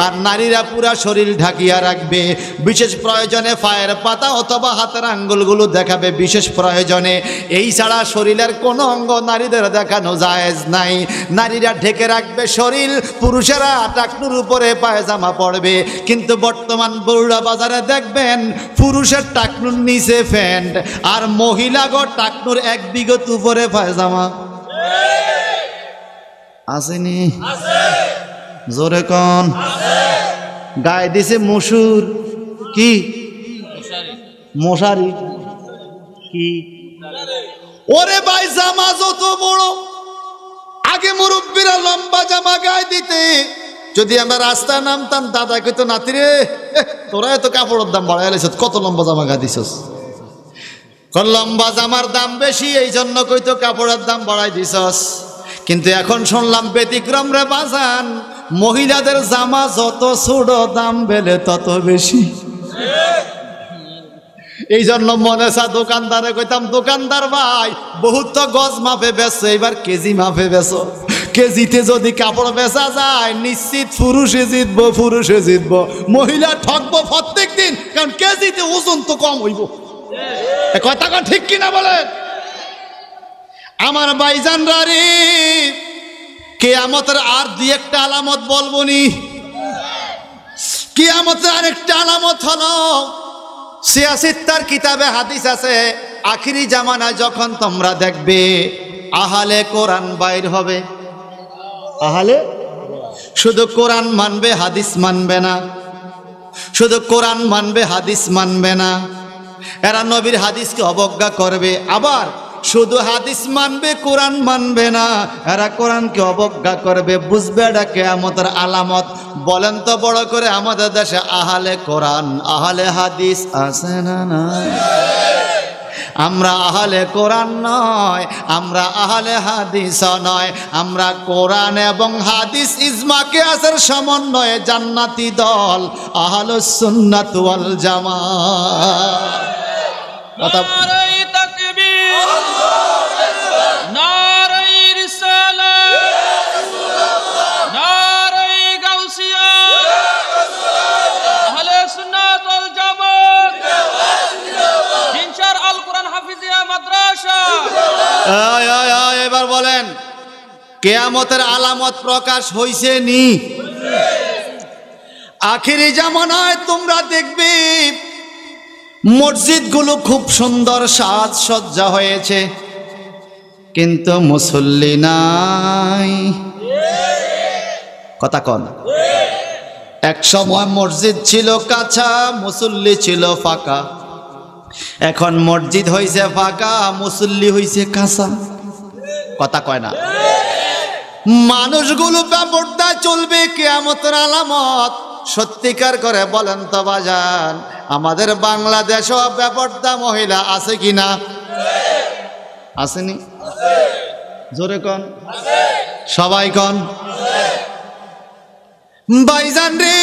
আর নারীরা পুরা শরীর ঢাকিয়া রাখবে। বিশেষ প্রয়োজনে পায়ের পাতা অথবা হাতের আঙ্গুলগুলো দেখাবে, বিশেষ প্রয়োজনে। এই ছাড়া শরীরের কোনো অঙ্গ নারীদের দেখানো জায়েজ নাই। নারীরা ঢেকে রাখবে শরীর, পুরুষেরা টাকনুর উপরে পায়জামা পরবে। কিন্তু বর্তমান বউরা বাজারে দেখবেন পুরুষের টাকনুর নিচে প্যান্ট আর মহিলাগো টাকনুর 1 বিঘত উপরে পায়জামা। আসেনি? জোরে কন। গায়ে দিছে মসুর, কি মশারি, কি ওরে ভাই জামা যত বড়, আগে মুরব্বীরা লম্বা জামা গায়ে দিতে। যদি আমরা রাস্তায় নামতাম দাদা কইতো নাতি রে তোরা এত কাপড়ের দাম বাড়াই লাইছ, কত লম্বা জামা গায়ে দিছস। লম্বা জামার দাম বেশি, এই জন্য কইতো কাপড়ের দাম বাড়াই দিছস। কিন্তু এখন শুনলাম ব্যতিক্রম রে বাজান, মহিলাদের জামা যত ছোট দাম বেলে তত বেশি। এই জন্য মনে চা দোকানদারে কইতাম, দোকানদার ভাই বহুত তো গজ মাপে বেচছো, এবার কেজি মাপে বেচো। কেজিতে যদি কাপড় বেচা যায় নিশ্চিত পুরুষে জিতবো, পুরুষে জিতবো, মহিলা ঠকবো প্রত্যেক দিন, কারণ কেজিতে ওজন তো কম হইব। কথা ঠিক কিনা বলেন? আমার ভাইজানরা রে, কিয়ামতের আর 2-1টা আলামত বলবো নি। কিয়ামতের আরেকটা আলামত হলো, সিয়াসিত্তার কিতাবে হাদিস আছে, আখিরি জামানায় যখন তোমরা দেখবে আহলে কোরআন বাইর হবে। আহলে শুধু কোরআন মানবে, হাদিস মানবে না, শুধু কোরআন মানবে, হাদিস মানবে না। এরা নবীর হাদিসকে অবজ্ঞা করবে, আবার শুধু হাদিস মানবে, কোরআন মানবে না। এরা কোরআনকে অবজ্ঞা করবে। বুঝবে এটা কিয়ামতের আলামত। বলেন তো বড় করে, আমাদের দেশে আহলে কোরআন আহলে হাদিস আছে না না? আমরা আহলে কোরআন নয়, আমরা আহলে হাদিস নয়, আমরা কোরআন এবং হাদিস ইজমা কিয়াসের সমন্বয়ে জান্নাতি দল আহলুস সুন্নাত ওয়াল জামাত। এবার বলেন, কিয়ামতের আলামত প্রকাশ হইছে নি? আখিরি জামানায় তোমরা দেখবে মসজিদগুলো খুব সুন্দর সাজসজ্জা হয়েছে, কিন্তু মুসল্লি নাই। কথা কন। এক সময় মসজিদ ছিল কাঁচা, মুসল্লি ছিল ফাঁকা। এখন মসজিদ হইছে ফাঁকা, মুসল্লি হইছে কাঁচা। কথা কয় না। মানুষগুলো বেপরদা চলবে, কিয়ামতের আলামত। সত্যিকার করে বলেন তো বাজান, আমাদের বাংলাদেশও বেপরদা মহিলা আছে কিনা? আসেনি? জোরে কন, সবাই কন। ভাইজান রে,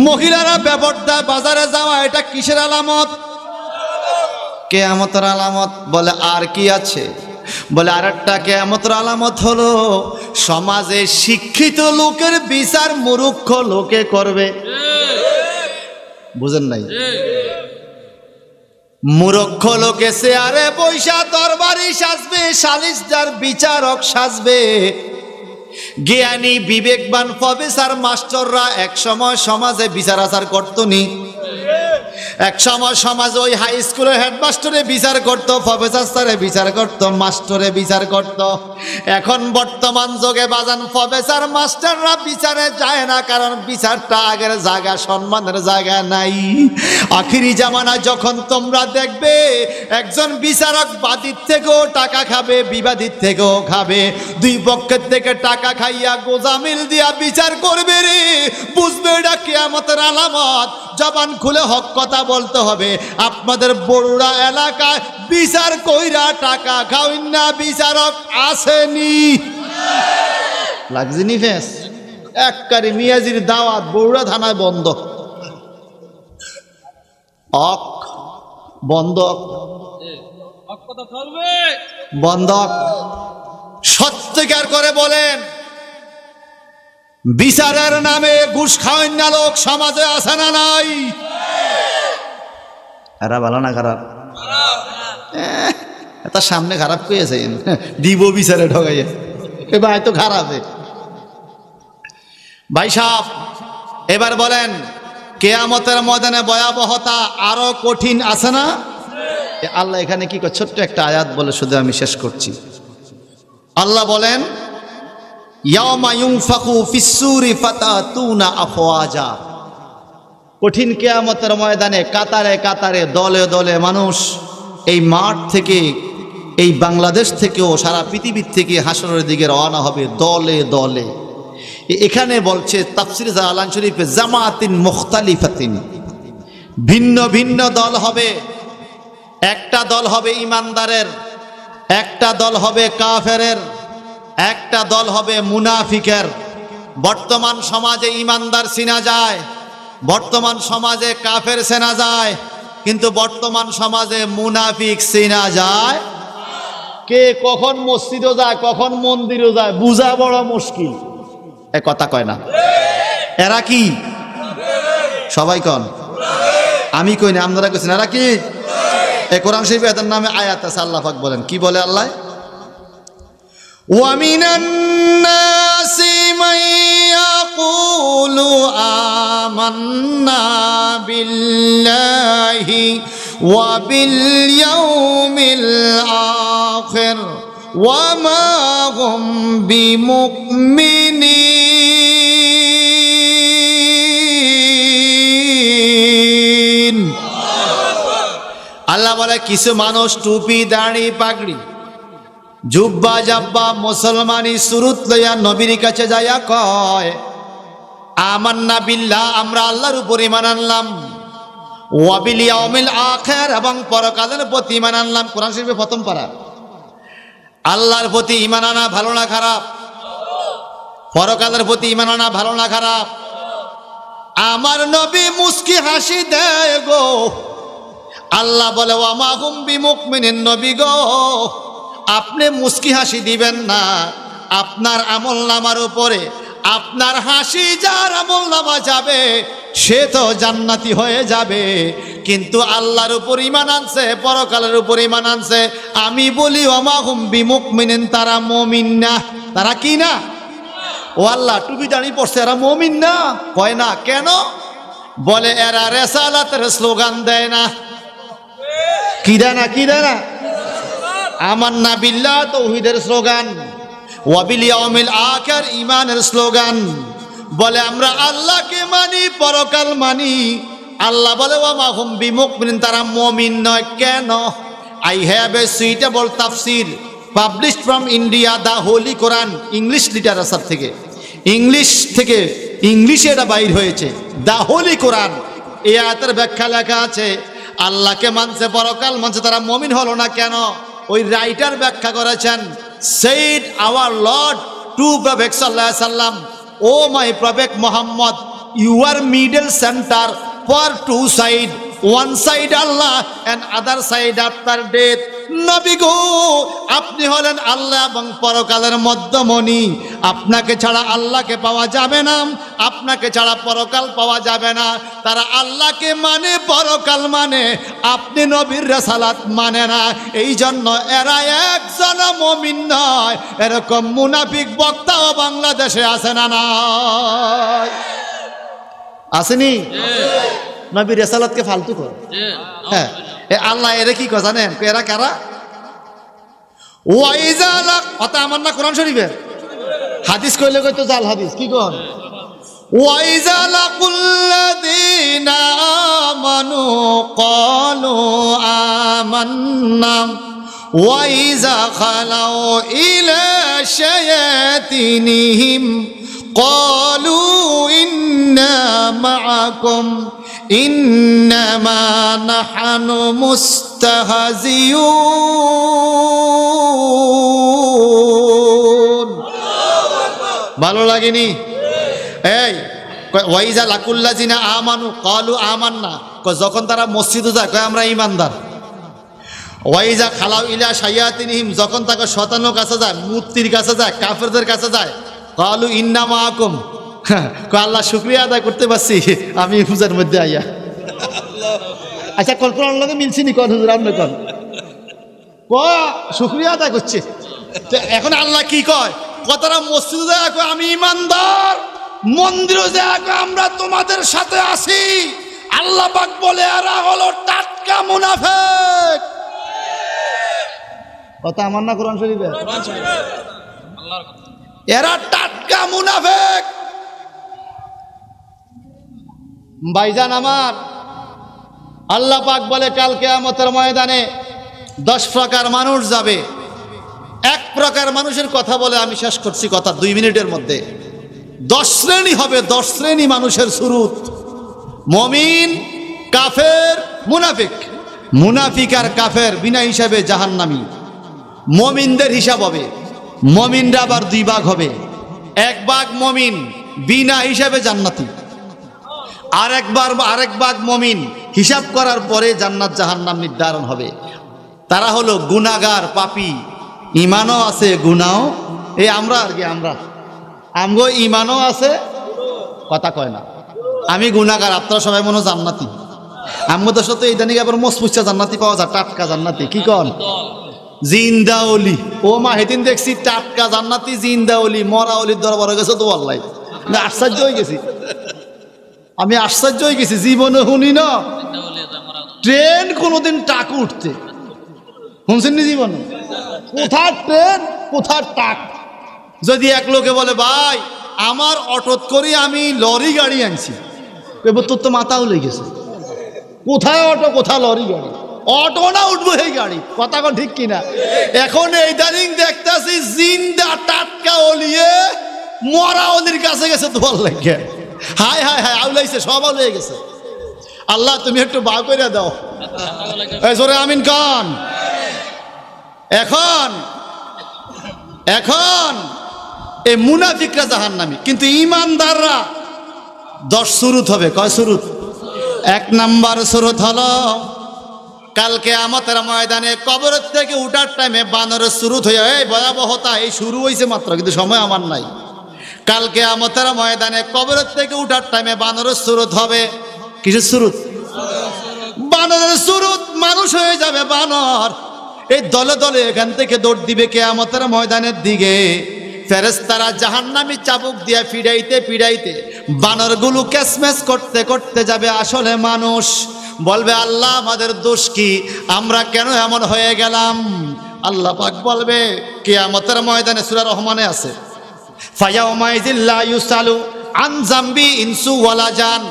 মহিলারা বেপরদা বাজারে যাওয়া এটা কিসের আলামত? কিয়ামতের আলামত। বলে আর কি আছে? বলে আরেকটা কিয়ামতের আলামত হলো সমাজে শিক্ষিত লোকের বিচার মূর্খ লোকে করবে। বুঝেন নাই? মূর্খ লোকে চেয়ারে পয়সা দরবারি সাজবে, সালিশদার বিচারক সাজবে। জ্ঞানী বিবেকবান প্রফেসর মাস্টাররা এক সময় সমাজে বিচার আচার করতো নি? এক সময় সমাজ ওই হাই স্কুলের হেডমাস্টারে বিচার করতো, প্রফেসর স্যারে বিচার করতো, মাস্টারে বিচার করতো। এখন বর্তমান যুগে বাজান প্রফেসর মাস্টাররা বিচারে যায় না, কারণ বিচারটা আগের জায়গা, সম্মানের জায়গা নাই। আখিরি জামানা যখন তোমরা দেখবে একজন বিচারক বাদীর থেকেও টাকা খাবে, বিবাদীর থেকেও খাবে, দুই পক্ষের থেকে টাকা খাইয়া গোজামিল দিয়া বিচার করবে রে, বুঝবে এটা কিয়ামতের আলামত। জবান খুলে হক কথা বলতে হবে। আপনাদের বড়ুড়া এলাকায় বিচার কইরা টাকা খাওয়াই না বিচারক আসেনি? লাগছেনি ফেস? এককারি মিয়াজির দাওয়াত বড়ুড়া থানায় বন্ধ, অক বন্ধ, বন্ধ। সত্যিকার করে বলেন, বিচারের নামে ঘুষ খাওয়াই না লোক সমাজে আসে না নাই? এরা ভালো না খারাপ? তার সামনে খারাপ করেছেন, দিব বিচারে ঢোকাইয়ে এবার তো খারাপ। ভাই সাহেব, এবার বলেন, কিয়ামতের ময়দানে ভয়াবহতা আরো কঠিন আছে না? আল্লাহ এখানে কি করে ছোট্ট একটা আয়াত বলে শুধু আমি শেষ করছি। আল্লাহ বলেন, ইয়াউমা ইউনফাকু ফিস-সূরি ফাতাতুনা আফওয়াজা। কঠিন কিয়ামতের ময়দানে কাতারে কাতারে দলে দলে মানুষ এই মাঠ থেকে, এই বাংলাদেশ থেকেও সারা পৃথিবীর থেকে হাসরের দিকে রওনা হবে দলে দলে। এখানে বলছে তাফসীর জালালাইন শরীফে জামাতিন মুখতালিফাতিন, ভিন্ন ভিন্ন দল হবে। একটা দল হবে ইমানদারের, একটা দল হবে কাফেরের, একটা দল হবে মুনাফিকের। বর্তমান সমাজে ইমানদার চেনা যায়, বর্তমান সমাজে কাফের চেনা যায়, কিন্তু বর্তমান সমাজে মুনাফিক চেনা যায়। কে কখন মসজিদও যায়, কখন মন্দিরও যায়, বুঝা বড় মুশকিল। এ কথা কয় না? এরা কি? সবাই কন। আমি কই না, আপনারা কইছেন এরা কি? এই কোরআন শরীফে এদের নামে আয়াত আছে। আল্লাহ পাক বলেন, কি বলে আল্লাহ? وَمِنَ النَّاسِ مَن يَقُولُ آمَنَّا بِاللَّهِ وَبِالْيَوْمِ الْآخِرِ وَمَا هُمْ بِمُؤْمِنِينَ। আল্লাহ বলে, কিছু মানুষ টুপি দাড়ি পাগড়ি জুব্বা জাব্বা মুসলমানি সুরুত লইয়া নবীর কাছে যাইয়া কয়, আমান্না বিল্লাহ, আমরা আল্লাহর উপর ঈমান আনলাম, ওয়া বিল ইয়াউমিল আখির, এবং পরকালের প্রতি ঈমান আনলাম। কোরআন শরীফের প্রথম পারা। আল্লাহর প্রতি ঈমান আনা ভালো না খারাপ? পরকালের প্রতি ঈমান আনা ভালো না খারাপ? আমার নবী মুস্কি হাসি দেয় গো। আল্লাহ বলে, ওয়া মা হুম বিমুমিনিন, নবী গো আপনি মুস্কি হাসি দিবেন না। আপনার আমলনামার উপরে আপনার হাসি যার আমলনামা যাবে সে তো জান্নাতি হয়ে যাবে, কিন্তু আল্লাহর উপর ঈমান আনছে, পরকালের উপর ঈমান আনছে। আমি বলি ওমা হুম বিমুমিনিন, তারা মুমিন না। তারা কি না? ও আল্লাহ, টুপি দাঁড়িয়ে পড়ছে, এরা মুমিন না? কয় না। কেন? বলে এরা রিসালাতের স্লোগান দেয় না। কি দেয় না? কি দেয় না? আমান্না বিল্লাহ তাওহীদের স্লোগান, ওয়া বিল ইয়াউমিল আখির ঈমানের স্লোগান। বলে আমরা আল্লাহকে মানি, পরকাল মানি। আল্লাহ বলে ওয়ামা হুম বিমুমিনিন, তারা মুমিন নয়। কেন? আই হ্যাভ এ সুইটেবল তাফসির published from India, the Holi Quran, English literature থেকে, ইংলিশে এটা বাইর হয়েছে, দ্য হোলি কোরআন। এই আয়াতের ব্যাখ্যা লেখা আছে আল্লাহকে মানছে, পরকাল মানছে, তারা মুমিন হলো না কেন? ওই রাইটার ব্যাখ্যা করেছেন, said our Lord to Prophet sallallahu alaihi wasallam, O my Prophet Muhammad, you are middle center for two side, one side Allah and other side after death. নবী গো, আপনি হলেন আল্লাহ এবং পরকালের মধ্যমণি। আপনাকে ছাড়া আল্লাহকে পাওয়া যাবে না, আপনাকে ছাড়া পরকাল পাওয়া যাবে না। তারা আল্লাহকে মানে, পরকাল মানে, আপনি নবীর রিসালাত মানে না। এই জন্য এরা একজন মুমিন নয়। এরকম মুনাফিক বক্তাও বাংলাদেশে আছে না? নাই? আসেনি? নবীর রিসালাতকে ফালতু করে। হ্যাঁ, আল্লাহ এরা কি কথা জানেন? এরা কারা? ওয়াইজা লাক, কথা আমার না কোরআন শরীফের হাদিস কইলে কইতো জাল হাদিস। কি কোন? ওয়াইজা লাকুল্লাযিনা আমানু ক্বালু আমান্না ওয়াইজা খালাউ ইলা শায়াতিনিহিম ক্বালু ইন্না মাআকুম ইন্নামা নাহনু মুস্তাহজিউন। ভালো লাগেনি? এই ওয়াইজা লাকুল্লাযিনা আমানু ক্বালু আমান্না, যখন তারা মসজিদে যায় কয় আমরা ঈমানদার। ওয়াইজা খালাউ ইলা শায়াতিনিহিম, যখন তাকে শয়তানের কাছে যায়, মূর্তির কাছে যায়, কাফেরদের কাছে যায়, ক্বালু ইন্না মাআকুম, আল্লাহ শুকরিয়া আদায় করতে পারছি আমি পূজার মধ্যে আইয়া। আচ্ছা, কল্পনার লগে মিলছি নি? কোন হুজুর আপনি কোন? শুকরিয়া আদায় করছে। এখন আল্লাহ কি কয়? কতটা মসজিদে যায় কয় আমি ইমানদার, মন্দিরে যায় কয় আমরা তোমাদের সাথে আছি। আল্লাহ পাক বলে এরা হলো টাটকা মুনাফিক। কথা আমার না কোরআন শরীফে? এরা টাটকা মুনাফিক। ভাইজান আমার, আল্লাহ পাক বলে কাল কিয়ামতের ময়দানে 10 প্রকার মানুষ যাবে। এক প্রকার মানুষের কথা বলে আমি শেষ করছি কথা 2 মিনিটের মধ্যে। 10 শ্রেণী হবে, 10 শ্রেণী মানুষের সুরুত। মুমিন, কাফের, মুনাফিক। মুনাফিক আর কাফের বিনা হিসাবে জাহান্নামী। মুমিনদের হিসাব হবে, মুমিনরা আবার 2 ভাগ হবে। এক ভাগ মুমিন বিনা হিসাবে জান্নাতি, আরেক ভাগ মুমিন হিসাব করার পরে জান্নাত জাহান্নাম নির্ধারণ হবে। তারা হলো গুনাহগার, পাপী, ঈমানও আছে, গুনাহও। এই আমরা আর কি, আমগো ঈমানও আছে, কথা কয় না। আমি গুনাহগার, আপনারা সবাই মনে জান্নাতি। আমগো দেশে তো ইদানিং আবার মসপুচ্ছা জান্নাতি পাওয়া যায়, টাটকা জান্নাতি। কি কন? জিন্দা ওলি। ও মা, হেদিন দেখছি টাটকা জান্নাতি জিন্দা ওলি, মরা ওলির দরবারে গেছে তো আল্লাহ, আশ্চর্য হয়ে গেছি। আমি আশ্চর্য হয়ে গেছি, জীবনে শুনি না ট্রেন কোনোদিন টাক উঠতে। শুনছেন নি জীবনে? কোথার ট্রেন, কোথার টাক। যদি এক লোকে বলে ভাই আমার অটোত করে আমি লরি গাড়ি আনছি, এবার তোর তো মাথাও লেগেছে। কোথায় অটো, কোথায় লরি গাড়ি? অটো না উঠবো এই গাড়ি, কথা কন ঠিক কিনা? এখন এই দানিং দেখতেছি জিন্দা টাটকা ওলিয়ে মরা ওলির কাছে গেছে তোমার লাগে। হায় হায় হায়, আউলাইছে, সব আউলাই গেছে। আল্লাহ তুমি একটু বা করে দাও। জোরে আমিন খান। এখন এই মুনাফিকরা জাহান্নামী, কিন্তু ঈমানদাররা 10 সুরুত হবে। কয় সুরুত? 1 নাম্বার সুরুত হলো কাল কিয়ামতের ময়দানে কবরের থেকে উঠার টাইমে বানরের সুরুত হয়ে, এই ভয়াবহতা এই শুরু হয়েছে মাত্র, কিন্তু সময় আমার নাই। কাল কিয়ামতের ময়দানে কবরের থেকে উঠার টাইমে বানরের সুরুত হবে। কিসের সুরুত? বানরের সুরত মানুষ হয়ে যাবে বানর। এই দলে দলে এখান থেকে দৌড় দিবে কিয়ামতের ময়দানের দিকে। ফেরেশতারা জাহান্নামী চাবুক দিয়ে পিড়াইতে পিড়াইতে বানরগুলো ক্যাসম্যাস করতে করতে যাবে আসলে মানুষ। বলবে আল্লাহ আমাদের দোষ কি, আমরা কেন এমন হয়ে গেলাম? আল্লাহ পাক বলবে কিয়ামতের ময়দানে, সূরা রহমানে আছে, ফায়াউমাইযিল লা ইউসালু আন যামবি ইনসু ওয়ালা জান।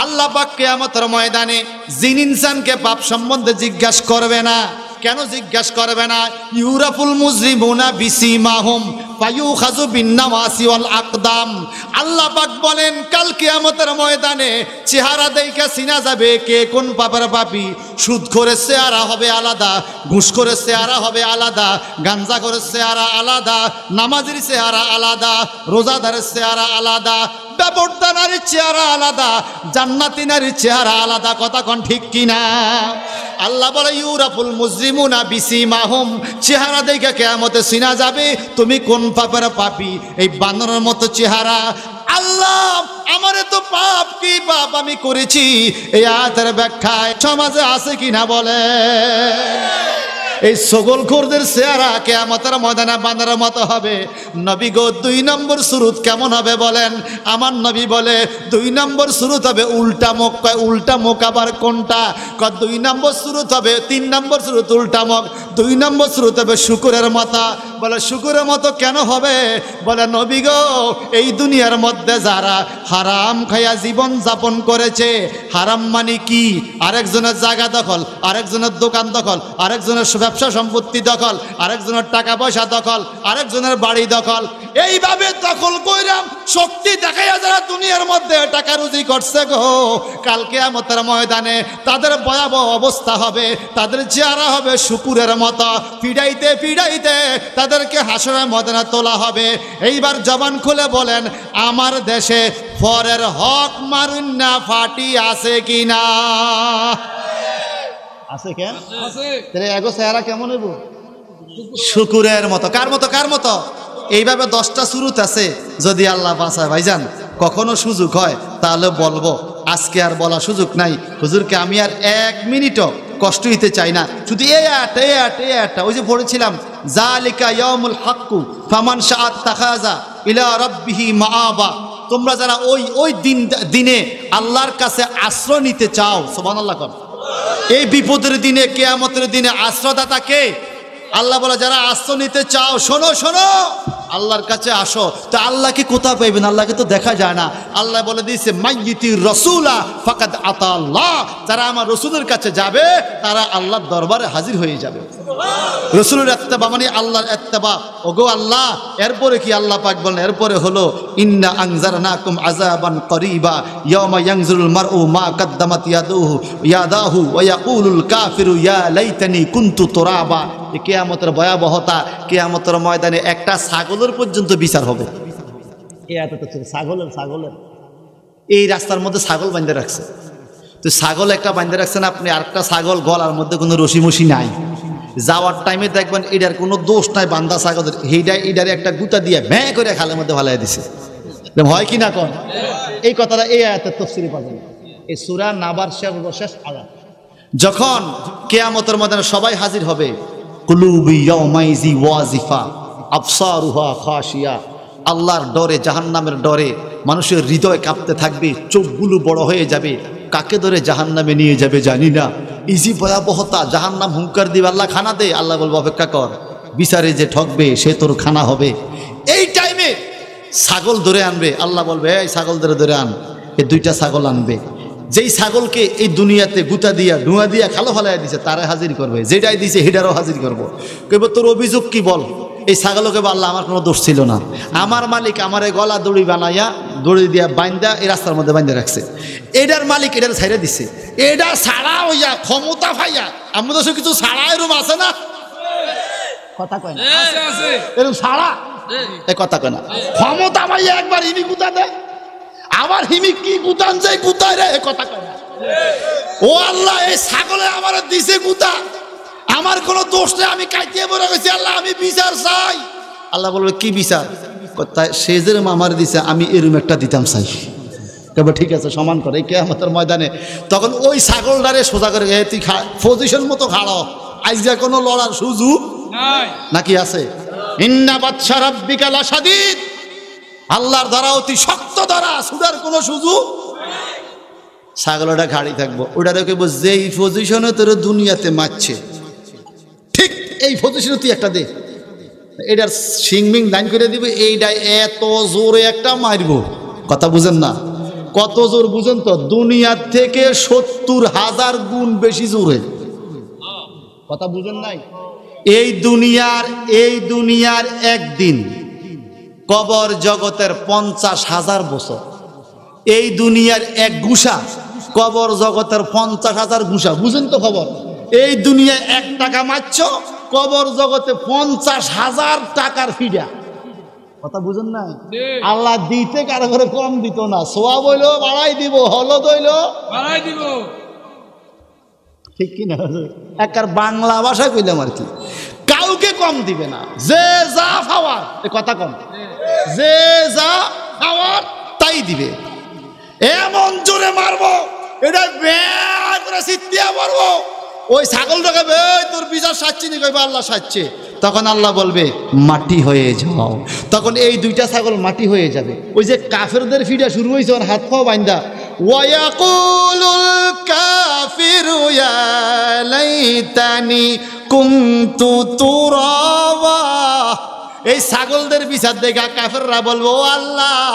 আল্লাহ পাক কিয়ামতের ময়দানে জিন ইনসানকে পাপ সম্বন্ধে জিজ্ঞাসা করবে না। কেন জিজ্ঞাসা করবে না? ইউরাফুল মুজরিমুনা বিসিমাহুম ফায়ুখাযু বিন্নাওয়াসি ওয়াল আকদাম। আল্লাহ পাক বলেন কাল কিয়ামতের ময়দানে চেহারা দেখে চিনা যাবে কে কোন পাপের পাপী। সুদখোরের চেহারা হবে আলাদা, ঘুষখোরের চেহারা হবে আলাদা, গাঞ্জাখোরের চেহারা আলাদা, নামাজের চেহারা আলাদা, রোজাদারের চেহারা আলাদা, বেপরদা নারীর চেহারা আলাদা, জান্নাতি নারীর চেহারা আলাদা। কথা কোন ঠিক কিনা? আল্লাহ বলে ইউরাফুল মুজরিমুনা বিসিমাহুম, চেহারা দেখে কিয়ামতে চিনা যাবে তুমি কোন পাপের পাপী। এই বানরের মতো চেহারা। আল্লাহ আমার তো পাপ, কি পাপ আমি করেছি? এই আয়াতের ব্যাখ্যায় সমাজে আছে কিনা বলে? এই সগলখোরদের চেহারা কিয়ামতের ময়দানে বানরের মতো হবে। নবী গো 2 নম্বর সুরত কেমন হবে বলেন? আমার নবী বলে 2 নম্বর সুরত হবে উল্টা মুখ। কয় উল্টা মুখ আবার কোনটা? কয় 2 নম্বর সুরত হবে, 3 নম্বর সুরত উল্টা মুখ, 2 নম্বর সুরত হবে শুকুরের মতো। বলে শুকুরের মতো কেন হবে? বলে নবী গো এই দুনিয়ার মধ্যে যারা হারাম খাইয়া জীবন যাপন করেছে, হারাম মানে কি? আরেকজনের জায়গা দখল, আরেকজনের দোকান দখল, আরেকজনের ব্যবসা সম্পত্তি দখল, আরেকজনের টাকা পয়সা দখল, আরেকজনের বাড়ি দখল, এইভাবে দখল কইরাম শক্তি দেখাইয়া যারা দুনিয়ার মধ্যে টাকা রুজি করছে গো, কাল কিয়ামতের ময়দানে তাদের ভয়াবহ অবস্থা হবে। তাদের চেহারা হবে শুকুরের মতো, পিড়াইতে পিড়াইতে তাদেরকে হাসরের ময়দানে তোলা হবে। এইবার জবান খুলে বলেন আমার দেশে ফরের হক মারুন না ফাটি আছে কিনা? আছে কেন? তাহলে এগো চেহারা কেমন হইব? শুকুরের মতো। কার মতো? কার মতো? এইভাবে 10টা সুরত আছে। যদি আল্লাহ বাঁচায় ভাইজান কখনো সুযোগ হয় তাহলে বলবো। আজকে আর বলা সুযোগ নাই। হুজুরকে আমি আর 1 মিনিটও কষ্ট দিতে চাই না। শুধু এই আয়াতটা ওই যে পড়েছিলাম, জালিকা ইয়াউমুল হাক্কু ফামান শাআত তাখাযা ইলা রাব্বিহি মাআবা। তোমরা যারা ওই দিনে আল্লাহর কাছে আশ্রয় নিতে চাও, সুবহানাল্লাহ কর। এই বিপদের দিনে, কিয়ামতের দিনে আশ্রয়দাতা কে? আল্লাহ বলে যারা আশ্রয় নিতে চাও শোনো শোনো, আল্লাহর কাছে আসো। তো আল্লাহকে কোথায় পাইবেন? আল্লাহকে তো দেখা যায় না। আল্লাহ বলে দিয়েছে মাইয়িতির রাসূলা ফাকাদ আতা আল্লাহ। যারা আমার রসুলের কাছে যাবে তারা আল্লাহর দরবারে হাজির হয়ে যাবে। রসুলের ইত্তেবা মানে আল্লাহর ইত্তেবা। ওগো আল্লাহ, এরপরে কি আল্লাহ পাক বলেন? এরপরে হলো ইন্না আনজারনাকুম আযাবান করিবা ইয়াওমা ইয়ানজুরুল মারউ মা কদ্দামাত ইয়াদাহু ওয়া ইয়াকুলুল কাফিরু ইয়া লাইতানি কুনতু তুরাবা। কিয়ামতের ভয়াবহতা, কিয়ামতের ময়দানে একটা ছাগলের পর্যন্ত বিচার হবে। ছাগলের এই রাস্তার মধ্যে ছাগল বাঁধে রাখছে। তো ছাগল একটা বাঁধে রাখছেন আপনি, আরেকটা ছাগল গলার মধ্যে কোনো রশি মশি নাই। যাওয়ার টাইমে দেখবেন এটার কোনো দোষ নাই বান্ধা ছাগলের, এইটারে একটা গুতা দিয়ে ভ্যাঁ করে খালের মধ্যে ভালাই দিছে। হয় কি না কোন? এই কথাটা এই আয়াতের তাফসীরে পাবেন। এই সূরা নাবার শেষ আয়াত। যখন কিয়ামতের ময়দানে সবাই হাজির হবে, কুলুবি ইয়াউমাইজি ওয়াজিফা আবসারুহা খাশিয়া। আল্লাহর ডরে, জাহান্নামের ডরে মানুষের হৃদয় কাঁপতে থাকবে, চোখগুলো বড় হয়ে যাবে। কাকে ধরে জাহান্নামে নিয়ে যাবে জানি না। ইজি ভয়াবহতা, জাহান্নাম হুঙ্কার দিবে আল্লাহ খানা দে। আল্লাহ বলবে অপেক্ষা কর, বিচারে যে ঠকবে সে তোর খানা হবে। এই টাইমে ছাগল ধরে আনবে। আল্লাহ বলবে এই ছাগল ধরে আন। এই 2টা ছাগল আনবে। যেই ছাগলকে এই দুনিয়াতে গুতা দিয়া ধোঁয়া দিয়া খালো ফালাই দিছে তারে হাজির করবে, যেটাই দিছে হেডারও হাজির করবো। কেবল তোর অভিযোগ কি বল? এই ছাগলকে আল্লাহ আমার কোনো দোষ ছিল না, আমার মালিক আমার গলা দড়ি বানাইয়া দড়ি দিয়া বাইন্দা এই রাস্তার মধ্যে বাইন্দা রাখছে। এটার মালিক এটার ছাইড়া দিছে। এটা ছাড়া হইয়া ক্ষমতা পাইয়া আমাদের দেশে কিছু ছাড়া এরকম আছে না? কথা কয় না এরকম ছাড়া এ কথা কয় না। ক্ষমতা পাইয়া একবার হিমি গুতা দেয়, আবার হিমি কি গুতান যায় গুতায় রে, এ কথা কয় না। ও আল্লাহ এই ছাগলে আমার দিছে গুতা, আমার কোনো দোষ নেই, আমি কাইতে বলে গেছি আল্লাহ আমি বিচার চাই। আল্লাহ বলবে কি বিচার? সে যেরকম আমার দিছে আমি এরম একটা দিতাম চাই। কেবল ঠিক আছে সমান করে এই কিয়ামতের ময়দানে। তখন ওই ছাগলটারে সোজা করে তুই পজিশন মতো খাড়ো, আজকে কোনো লড়ার সুযোগ নাকি আছে? ইন্না বাদশা রাব্বিকা লাশাদীদ, আল্লাহর দ্বারা অতি শক্ত দ্বারা, সুদার কোনো সুযোগ। ছাগলটা খাড়ি থাকবো, ওটারে কেবল যেই পজিশনে তোর দুনিয়াতে মারছে ঠিক এই পজিশনে তুই একটা দে, এটার সিংমিং লাইন করে দিবে, এইটা এত জোরে একটা মারবো। কথা বুঝেন না? কত জোর বুঝেন তো? দুনিয়ার থেকে 70,000 গুণ বেশি জোরে। কথা বুঝেন নাই? এই দুনিয়ার একদিন কবর জগতের 50,000 বছর। এই দুনিয়ার এক গুসা কবর জগতের 50,000 গুসা। বুঝেন তো খবর? এই দুনিয়ায় 1 টাকা মারছ, কবর জগতে 50,000 টাকার ফিডা। কথা বুঝেন না? আল্লাহ দিতে কারো ঘরে কম দিত না, সোয়াব হইলো বাড়াই দিব, হলদ হইলো বাড়াই দিব, ঠিক কিনা? একার বাংলা ভাষায় কইলাম আর কি, কাউকে কম দিবে না, যে যা পাওয়ার, কথা কম, যে যা পাওয়ার তাই দিবে। এমন জোরে মারবো, এটা বেয়া করে সিদ্ধিয়া মারবো, ওই ছাগলটাকে তোর বিচার সাচ্ছি নি, কইবা আল্লাহ সাচ্ছে। তখন আল্লাহ বলবে মাটি হয়ে যাও। তখন এই 2টা ছাগল মাটি হয়ে যাবে। ওই যে কাফেরদের ফিডা শুরু হয়েছে, ওর হাত পাও বাইন্দা, ওয়ায়াকুলুল কাফিরু ইয়া লাইতানি কুনতু তুরাবা। এই ছাগলদের বিচার দেখা কাফেররা বলবো, ও আল্লাহ,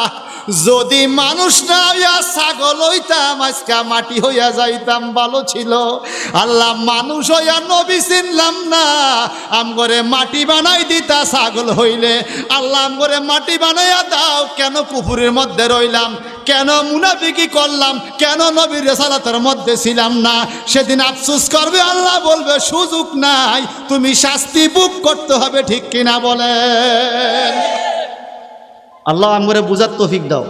যদি মানুষ না হইয়া ছাগল হইতাম, আজকে মাটি হইয়া যাইতাম, ভালো ছিল। আল্লাহ, মানুষ হইয়া নবী চিনলাম না, আমগরে মাটি বানাই দিতা ছাগল হইলে। আল্লাহ, আমগরে মাটি বানাইয়া দাও, কেন কুফুরের মধ্যে রইলাম, কেন মুনাফিকি করলাম, কেন নবীর রিসালাতের মধ্যে ছিলাম না। সেদিন আফসোস করবে, আল্লাহ বলবে সুযোগ নাই, তুমি শাস্তি ভোগ করতে হবে। ঠিক কিনা বলেন? আল্লাহ আমরে বুঝার তৌফিক দাও।